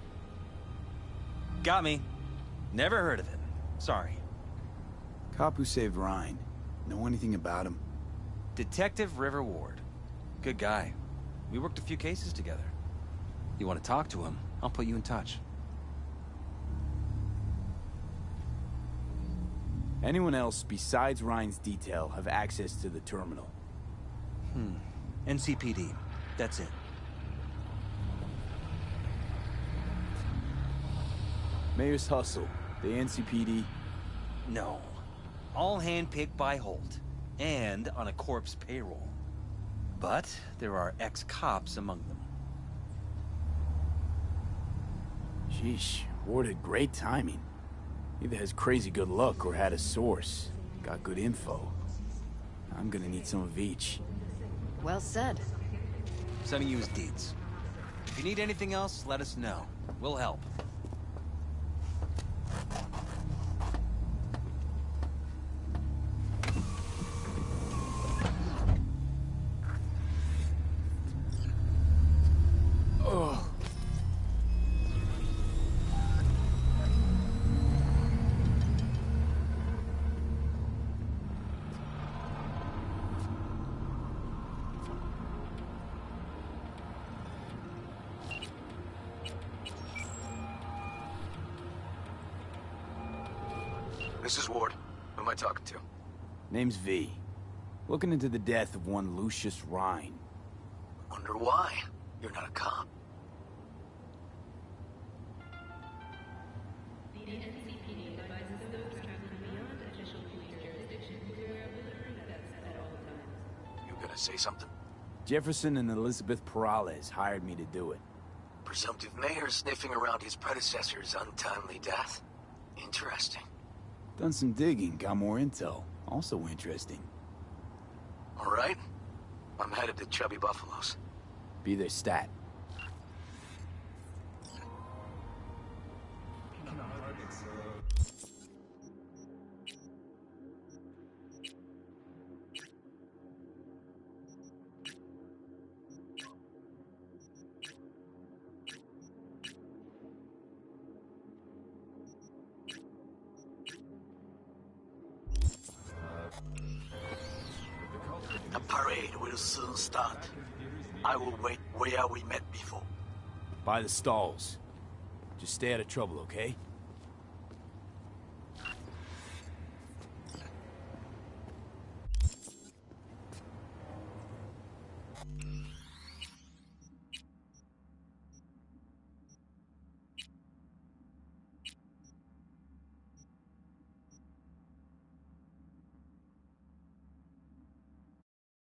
Got me. Never heard of it. Sorry. Cop who saved Ryan. Know anything about him? Detective River Ward. Good guy. We worked a few cases together. You want to talk to him, I'll put you in touch. Anyone else besides Ryan's detail have access to the terminal? NCPD. That's it. Mayor's Hustle. The NCPD? No. All handpicked by Holt, and on a corpse payroll. But there are ex-cops among them. Sheesh, Ward had great timing. Either has crazy good luck or had a source. Got good info. I'm gonna need some of each. Well said. Sending you his deeds. If you need anything else, let us know. We'll help. This is Ward. Who am I talking to? Name's V. Looking into the death of one Lucius Rhine. Wonder why? You're not a cop. You gonna say something? Jefferson and Elizabeth Perales hired me to do it. Presumptive mayor sniffing around his predecessor's untimely death. Interesting. Done some digging, got more intel. Also interesting. All right. I'm headed to Chubby Buffalo's. Be there stat. The parade will soon start. I will wait where we met before. By the stalls. Just stay out of trouble, okay?